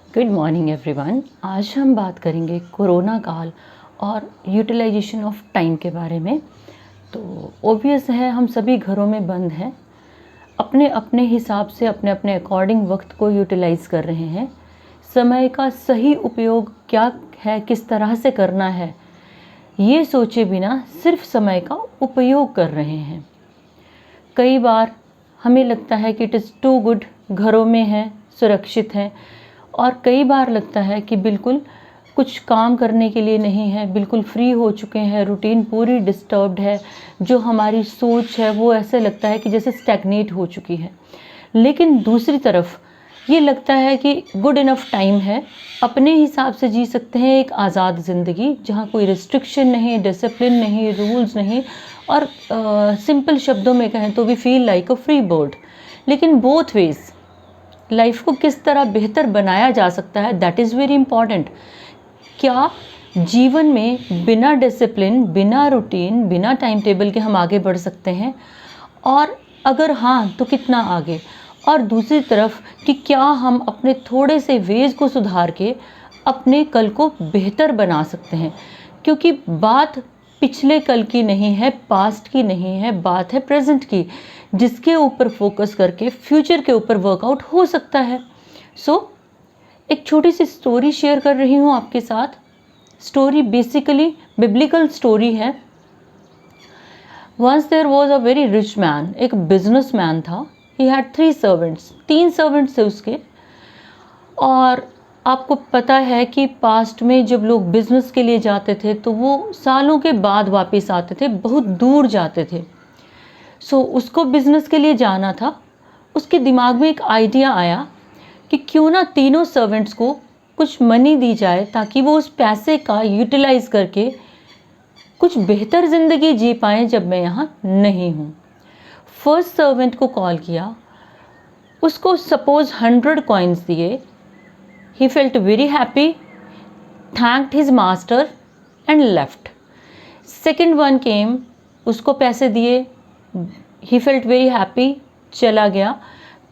Good morning everyone. आज हम बात करेंगे कोरोना काल और यूटिलाइजेशन ऑफ टाइम के बारे में। तो ऑब्वियस है, हम सभी घरों में बंद हैं, अपने अपने हिसाब से अपने अपने अकॉर्डिंग वक्त को यूटिलाइज़ कर रहे हैं। समय का सही उपयोग क्या है, किस तरह से करना है, ये सोचे बिना सिर्फ समय का उपयोग कर रहे हैं। कई बार हमें लगता है कि इट इज़ टू गुड, घरों में हैं, सुरक्षित हैं, और कई बार लगता है कि बिल्कुल कुछ काम करने के लिए नहीं है, बिल्कुल फ्री हो चुके हैं, रूटीन पूरी डिस्टर्ब्ड है, जो हमारी सोच है वो ऐसे लगता है कि जैसे स्टैग्नेट हो चुकी है। लेकिन दूसरी तरफ ये लगता है कि गुड इनफ टाइम है, अपने हिसाब से जी सकते हैं एक आज़ाद ज़िंदगी, जहाँ कोई रिस्ट्रिक्शन नहीं, डिसिप्लिन नहीं, रूल्स नहीं, और सिंपल शब्दों में कहें तो we feel like a free bird. लेकिन बोथ वेज लाइफ को किस तरह बेहतर बनाया जा सकता है, दैट इज़ वेरी इम्पॉर्टेंट। क्या जीवन में बिना डिसिप्लिन, बिना रूटीन, बिना टाइम टेबल के हम आगे बढ़ सकते हैं, और अगर हाँ तो कितना आगे? और दूसरी तरफ कि क्या हम अपने थोड़े से वेज को सुधार के अपने कल को बेहतर बना सकते हैं? क्योंकि बात पिछले कल की नहीं है, पास्ट की नहीं है, बात है प्रेजेंट की, जिसके ऊपर फोकस करके फ्यूचर के ऊपर वर्कआउट हो सकता है। एक छोटी सी स्टोरी शेयर कर रही हूँ आपके साथ। स्टोरी बेसिकली बिब्लिकल स्टोरी है। Once there was a very rich man, एक बिजनेस मैन था। ही हैड 3 सर्वेंट्स, 3 सर्वेंट्स थे उसके। और आपको पता है कि पास्ट में जब लोग बिजनेस के लिए जाते थे तो वो सालों के बाद वापस आते थे, बहुत दूर जाते थे। उसको बिजनेस के लिए जाना था। उसके दिमाग में एक आइडिया आया कि क्यों ना तीनों सर्वेंट्स को कुछ मनी दी जाए, ताकि वो उस पैसे का यूटिलाइज करके कुछ बेहतर ज़िंदगी जी पाएँ जब मैं यहाँ नहीं हूँ। फर्स्ट सर्वेंट को कॉल किया, उसको सपोज 100 कॉइन्स दिए। He felt very happy, thanked his master and left. Second one came, उसको पैसे दिए, he felt very happy, चला गया.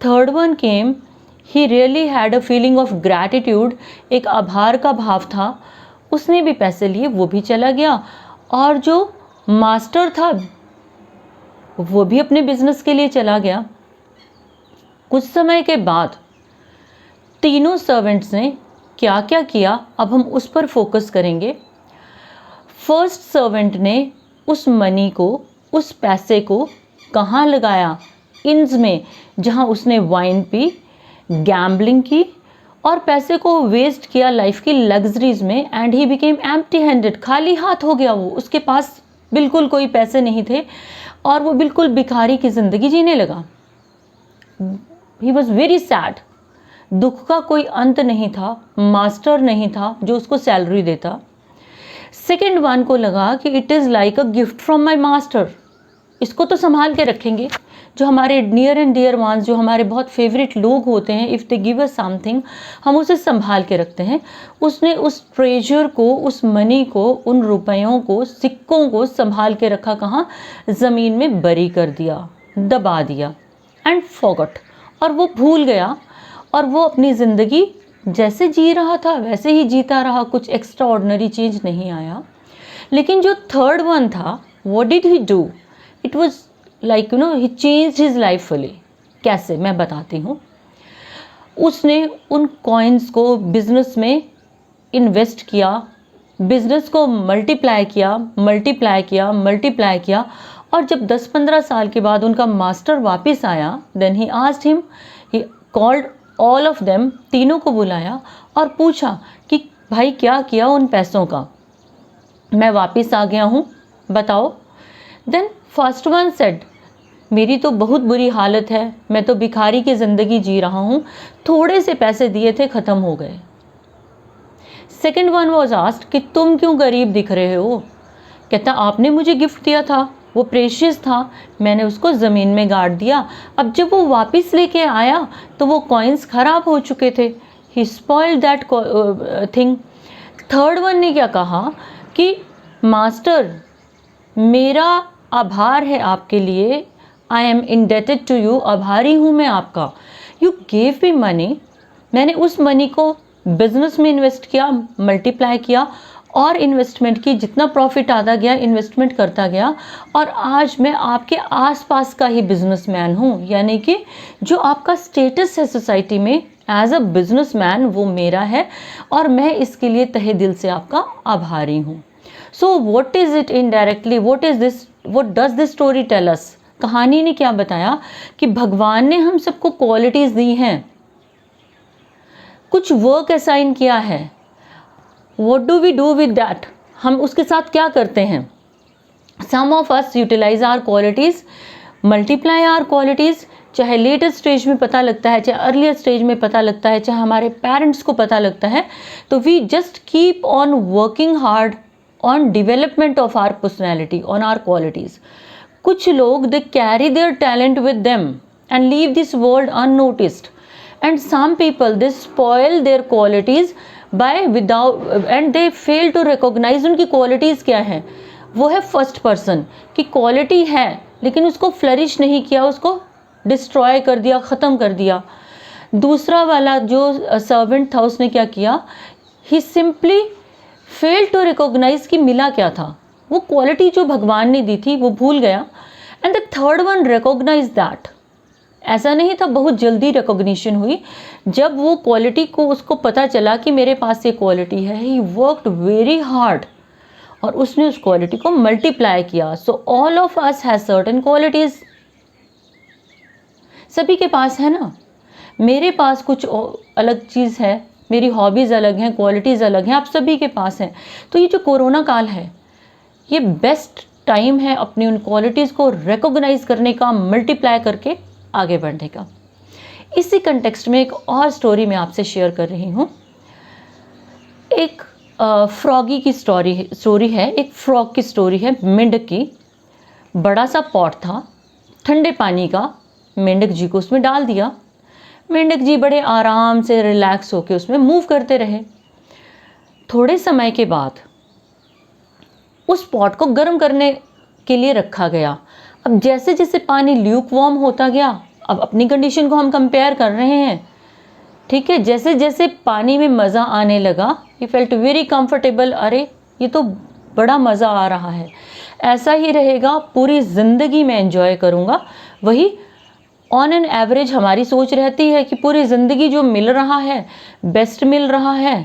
Third one came, he really had a feeling of gratitude, एक आभार का भाव था, उसने भी पैसे लिए, वो भी चला गया. और जो मास्टर था वो भी अपने बिजनेस के लिए चला गया. कुछ समय के बाद तीनों सर्वेंट्स ने क्या क्या किया, अब हम उस पर फोकस करेंगे। फर्स्ट सर्वेंट ने उस मनी को, उस पैसे को कहाँ लगाया? इन्स में, जहाँ उसने वाइन पी, गैम्बलिंग की और पैसे को वेस्ट किया लाइफ की लग्जरीज में। And he became empty handed, खाली हाथ हो गया वो। उसके पास बिल्कुल कोई पैसे नहीं थे और वो बिल्कुल भिखारी की ज़िंदगी जीने लगा। He was very sad. दुख का कोई अंत नहीं था, मास्टर नहीं था जो उसको सैलरी देता। सेकेंड वन को लगा कि it is like a gift from my master, इसको तो संभाल के रखेंगे। जो हमारे नियर एंड डियर वंस, जो हमारे बहुत फेवरेट लोग होते हैं, if they give us something, हम उसे संभाल के रखते हैं। उसने उस ट्रेजर को, उस मनी को, उन रुपयों को, सिक्कों को संभाल के रखा कहाँ? ज़मीन में बरी कर दिया, दबा दिया, एंड फॉरगॉट, और वो भूल गया। और वो अपनी ज़िंदगी जैसे जी रहा था वैसे ही जीता रहा, कुछ एक्स्ट्रा ऑर्डिनरी चेंज नहीं आया। लेकिन जो थर्ड वन था, what did he do? It was like he changed his life fully. कैसे, मैं बताती हूँ। उसने उन कॉइन्स को बिजनेस में इन्वेस्ट किया, बिजनेस को मल्टीप्लाई किया, मल्टीप्लाई किया, मल्टीप्लाई किया। और जब 10-15 साल के बाद उनका मास्टर वापस आया, then he asked him, he called all of them, तीनों को बुलाया और पूछा कि भाई क्या किया उन पैसों का? मैं वापस आ गया हूँ, बताओ। देन फर्स्ट वन सेड, मेरी तो बहुत बुरी हालत है, मैं तो भिखारी की ज़िंदगी जी रहा हूँ, थोड़े से पैसे दिए थे, ख़त्म हो गए। सेकेंड वन वॉज आस्क्ड कि तुम क्यों गरीब दिख रहे हो? कहता, आपने मुझे गिफ्ट दिया था, वो प्रेशियस था, मैंने उसको ज़मीन में गाड़ दिया। अब जब वो वापस लेके आया तो वो कॉइन्स ख़राब हो चुके थे। He spoiled that thing. Third one ने क्या कहा कि मास्टर, मेरा आभार है आपके लिए, I am indebted to you, आभारी हूँ मैं आपका। यू गेव मी मनी, मैंने उस मनी को बिजनेस में इन्वेस्ट किया, मल्टीप्लाई किया और इन्वेस्टमेंट की, जितना प्रॉफिट आता गया इन्वेस्टमेंट करता गया, और आज मैं आपके आसपास का ही बिजनेसमैन हूँ। यानी कि जो आपका स्टेटस है सोसाइटी में एज अ बिजनेसमैन वो मेरा है, और मैं इसके लिए तहे दिल से आपका आभारी हूँ। So what is it indirectly, what is this, what does this story tell us? कहानी ने क्या बताया कि भगवान ने हम सबको क्वालिटीज दी हैं, कुछ वर्क असाइन किया है, what do we do with that, हम उसके साथ क्या करते हैं? Some of us utilise our qualities, multiply our qualities, चाहे लेटेस्ट स्टेज में पता लगता है, चाहे अर्लियर स्टेज में पता लगता है, चाहे हमारे पेरेंट्स को पता लगता है, तो we just keep on working hard on development of our personality, on our qualities. कुछ लोग they carry their talent with them and leave this world unnoticed, and some people they spoil their qualities by without and they fail to recognize उनकी qualities क्या हैं। वो है first person कि quality है लेकिन उसको फ्लरिश नहीं किया, उसको डिस्ट्रॉय कर दिया, ख़त्म कर दिया। दूसरा वाला जो सर्वेंट था उसने क्या किया, ही सिंपली फेल टू रिकॉग्नाइज कि मिला क्या था, वो क्वालिटी जो भगवान ने दी थी वो भूल गया। And the third one recognise that, ऐसा नहीं था, बहुत जल्दी रिकॉग्निशन हुई। जब वो क्वालिटी को उसको पता चला कि मेरे पास ये क्वालिटी है, ही वर्कड वेरी हार्ड और उसने उस क्वालिटी को मल्टीप्लाई किया। So all of us have certain qualities, सभी के पास है ना। मेरे पास कुछ अलग चीज़ है, मेरी हॉबीज़ अलग हैं, क्वालिटीज़ अलग हैं, आप सभी के पास हैं। तो ये जो कोरोना काल है ये बेस्ट टाइम है अपनी उन क्वालिटीज़ को रिकॉग्नाइज करने का, मल्टीप्लाई करके आगे बढ़ने का। इसी कंटेक्स्ट में एक और स्टोरी मैं आपसे शेयर कर रही हूँ। एक फ्रॉगी की स्टोरी है, एक फ्रॉग की स्टोरी है, मेंढक की। बड़ा सा पॉट था ठंडे पानी का, मेंढक जी को उसमें डाल दिया। मेंढक जी बड़े आराम से रिलैक्स होकर उसमें मूव करते रहे। थोड़े समय के बाद उस पॉट को गर्म करने के लिए रखा गया। अब जैसे जैसे पानी ल्यूक वार्म होता गया, अब अपनी कंडीशन को हम कंपेयर कर रहे हैं, ठीक है, जैसे जैसे पानी में मज़ा आने लगा, ही फेल्ट वेरी कंफर्टेबल, अरे ये तो बड़ा मज़ा आ रहा है, ऐसा ही रहेगा, पूरी ज़िंदगी में एंजॉय करूँगा। वही ऑन एन एवरेज हमारी सोच रहती है कि पूरी ज़िंदगी जो मिल रहा है बेस्ट मिल रहा है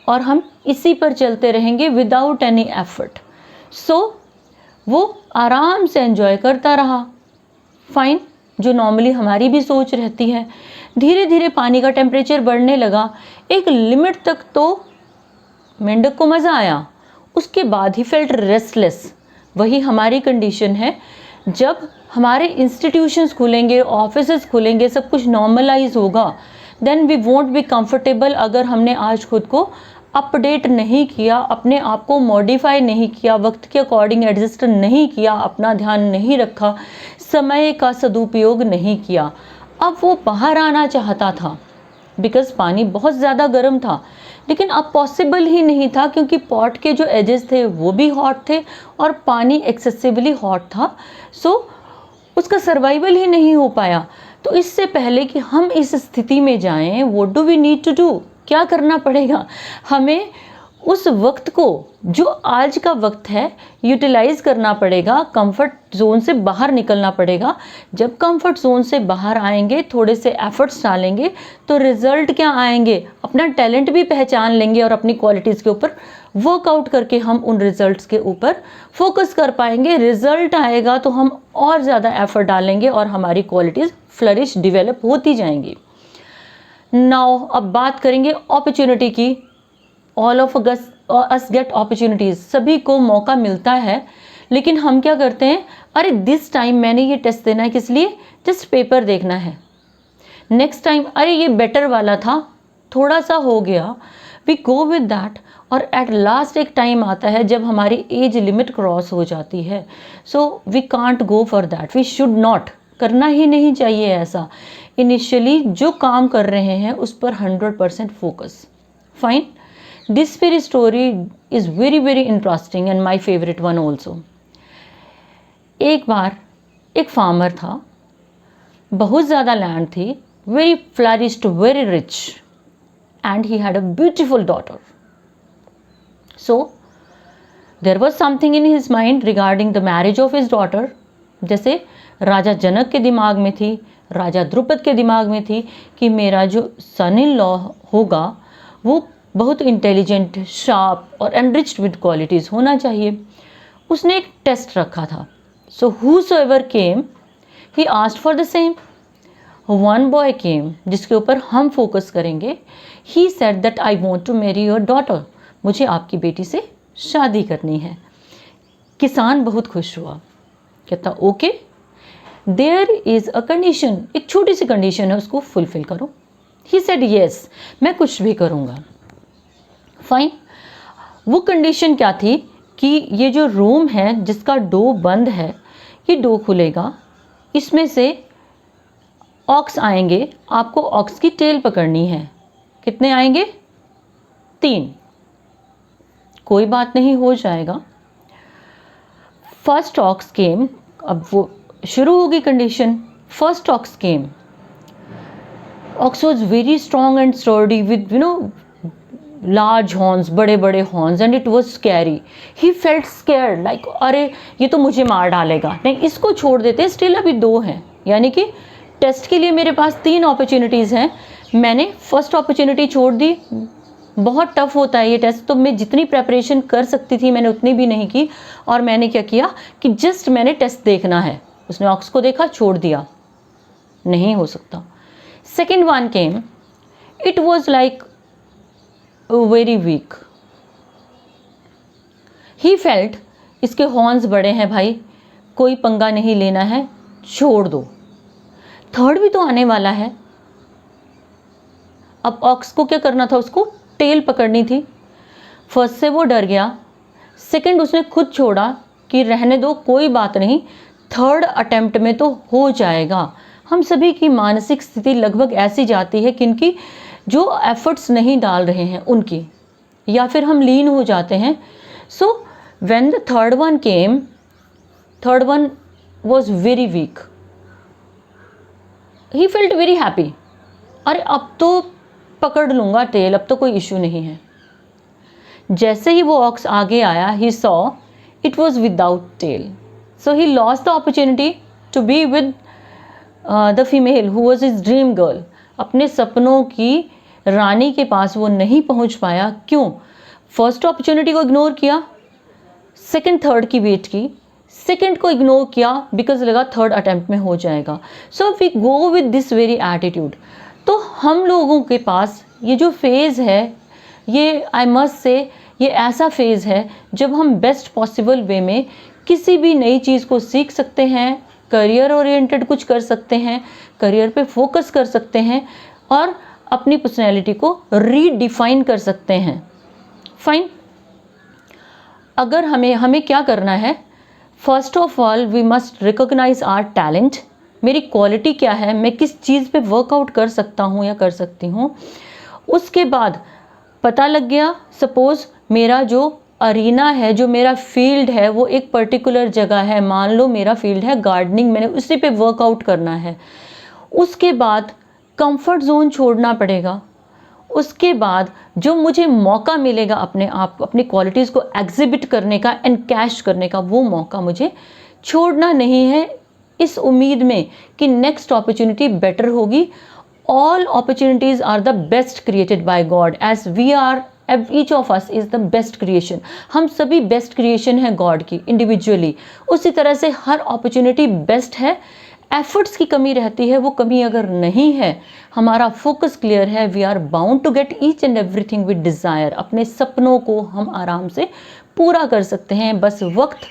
और हम इसी पर चलते रहेंगे विदाउट एनी एफर्ट। सो वो आराम से एंजॉय करता रहा, फाइन, जो नॉर्मली हमारी भी सोच रहती है। धीरे धीरे पानी का टेम्परेचर बढ़ने लगा, एक लिमिट तक तो मेंढक को मज़ा आया, उसके बाद ही फेल्ट रेस्टलेस। वही हमारी कंडीशन है, जब हमारे इंस्टीट्यूशंस खुलेंगे, ऑफिसेस खुलेंगे, सब कुछ नॉर्मलाइज होगा, then we won't be comfortable. अगर हमने आज खुद को अपडेट नहीं किया, अपने आप को मॉडिफाई नहीं किया, वक्त के अकॉर्डिंग एडजस्ट नहीं किया, अपना ध्यान नहीं रखा, समय का सदुपयोग नहीं किया। अब वो बाहर आना चाहता था बिकॉज़ पानी बहुत ज़्यादा गर्म था, लेकिन अब पॉसिबल ही नहीं था क्योंकि पॉट के जो एजेस थे वो भी हॉट थे और पानी एक्सेसिवली हॉट था। सो उसका सर्वाइवल ही नहीं हो पाया। तो इससे पहले कि हम इस स्थिति में जाएं, what do we need to do, क्या करना पड़ेगा हमें? उस वक्त को जो आज का वक्त है यूटिलाइज करना पड़ेगा, कंफर्ट जोन से बाहर निकलना पड़ेगा। जब कंफर्ट जोन से बाहर आएंगे, थोड़े से एफर्ट्स डालेंगे, तो रिजल्ट क्या आएंगे, अपना टैलेंट भी पहचान लेंगे और अपनी क्वालिटीज़ के ऊपर वर्कआउट करके हम उन रिजल्ट्स के ऊपर फोकस कर पाएंगे। रिजल्ट आएगा तो हम और ज़्यादा एफर्ट डालेंगे और हमारी क्वालिटीज़ फ्लरिश डिवेलप होती जाएंगी। नाउ अब बात करेंगे अपॉर्चुनिटी की। All of us gate opportunities, सभी को मौका मिलता है, लेकिन हम क्या करते हैं, अरे दिस टाइम मैंने ये टेस्ट देना है, किस लिए, जस्ट पेपर देखना है। नेक्स्ट टाइम अरे ये बेटर वाला था, थोड़ा सा हो गया, वी गो विद दैट। और एट लास्ट एक टाइम आता है जब हमारी एज लिमिट क्रॉस हो जाती है। So we can't go for that, we should not, करना ही नहीं चाहिए ऐसा। इनिशियली जो काम कर रहे हैं उस पर 100% focus. Fine, this very story is very very interesting and my favourite one also. एक बार एक फार्मर था, बहुत ज़्यादा लैंड थी, very flourished, very rich. and he had a beautiful daughter. So there was something in his mind regarding the marriage of his daughter. जैसे राजा जनक के दिमाग में थी, राजा द्रुपद के दिमाग में थी कि मेरा जो सन इन लॉ होगा वो बहुत इंटेलिजेंट, शार्प और एनरिच्ड विद क्वालिटीज़ होना चाहिए। उसने एक टेस्ट रखा था। So whosoever came he asked for the same. One boy came, जिसके ऊपर हम फोकस करेंगे। He said that I want to marry your daughter, मुझे आपकी बेटी से शादी करनी है। किसान बहुत खुश हुआ, कहता okay, there is a condition, एक छोटी सी कंडीशन है, उसको फुलफिल करो। ही सेड येस, मैं कुछ भी करूँगा। फाइन। वो कंडीशन क्या थी कि ये जो रूम है जिसका डो बंद है, ये डो खुलेगा, इसमें से ऑक्स आएंगे, आपको ऑक्स की टेल पकड़नी है। कितने आएंगे? 3। कोई बात नहीं, हो जाएगा। फर्स्ट ऑक्स केम, अब वो शुरू होगी condition. First ox came, ox was very strong and sturdy with large horns, बड़े बड़े horns, and it was scary. He felt scared, like अरे ये तो मुझे मार डालेगा, नहीं इसको छोड़ देते, स्टिल अभी 2 हैं। यानी कि टेस्ट के लिए मेरे पास 3 अपॉर्चुनिटीज़ हैं, मैंने फर्स्ट अपॉर्चुनिटी छोड़ दी। बहुत टफ होता है ये टेस्ट, तो मैं जितनी प्रेपरेशन कर सकती थी मैंने उतनी भी नहीं की, और मैंने क्या किया कि जस्ट मैंने टेस्ट देखना है। उसने ऑक्स को देखा, छोड़ दिया, नहीं हो सकता। Second one came, it was like very weak. He felt इसके हॉर्न्स बड़े हैं भाई, कोई पंगा नहीं लेना है, छोड़ दो। थर्ड भी तो आने वाला है। अब ऑक्स को क्या करना था? उसको टेल पकड़नी थी। फर्स्ट से वो डर गया, सेकंड उसने खुद छोड़ा कि रहने दो, कोई बात नहीं, थर्ड अटेम्प्ट में तो हो जाएगा। हम सभी की मानसिक स्थिति लगभग ऐसी जाती है, किनकी जो एफर्ट्स नहीं डाल रहे हैं उनकी, या फिर हम लीन हो जाते हैं। So when the third one came, third one was very weak. He felt very happy, अरे अब तो पकड़ लूँगा टेल, अब तो कोई इशू नहीं है। जैसे ही वो ऑक्स आगे आया, he saw it was without tail, so he lost the opportunity to be with the female who was his dream girl. अपने सपनों की रानी के पास वो नहीं पहुंच पाया। क्यों? फर्स्ट अपॉर्चुनिटी को इग्नोर किया, सेकंड थर्ड की वेट की, सेकंड को इग्नोर किया बिकॉज लगा थर्ड अटेम्प्ट में हो जाएगा। So we go with this very attitude. तो हम लोगों के पास ये जो फेज़ है, ये आई मस्ट से ये ऐसा फेज़ है जब हम बेस्ट पॉसिबल वे में किसी भी नई चीज़ को सीख सकते हैं, करियर ओरिएंटेड कुछ कर सकते हैं, करियर पे फोकस कर सकते हैं, और अपनी पर्सनैलिटी को रीडिफाइन कर सकते हैं। फाइन। अगर हमें क्या करना है? First of all we must recognise our talent. मेरी क्वालिटी क्या है, मैं किस चीज़ पे वर्कआउट कर सकता हूँ या कर सकती हूँ। उसके बाद पता लग गया, सपोज़ मेरा जो अरीना है, जो मेरा फील्ड है, वो एक पर्टिकुलर जगह है। मान लो मेरा फील्ड है गार्डनिंग, मैंने उसी पे वर्कआउट करना है। उसके बाद कंफर्ट जोन छोड़ना पड़ेगा। उसके बाद जो मुझे मौका मिलेगा अपने आप, अपनी क्वालिटीज़ को एग्जिबिट करने का, एनकैश करने का, वो मौका मुझे छोड़ना नहीं है, इस उम्मीद में कि नेक्स्ट अपॉर्चुनिटी बेटर होगी। All opportunities are the best created by God, as we are, each of us is the best creation. हम सभी बेस्ट क्रिएशन है गॉड की इंडिविजुअली। उसी तरह से हर अपॉर्चुनिटी बेस्ट है। एफर्ट्स की कमी रहती है, वो कमी अगर नहीं है, हमारा फोकस क्लियर है, we are bound to get each and everything with desire. अपने सपनों को हम आराम से पूरा कर सकते हैं, बस वक्त,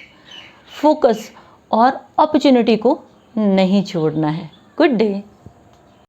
फोकस और अपॉर्चुनिटी को नहीं छोड़ना है। Good day.